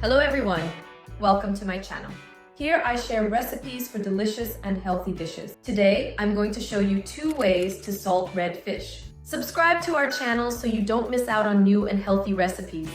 Hello everyone, welcome to my channel. Here I share recipes for delicious and healthy dishes. Today I'm going to show you 2 ways to salt red fish. Subscribe to our channel so you don't miss out on new and healthy recipes.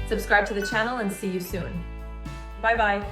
Subscribe to the channel and see you soon. Bye bye.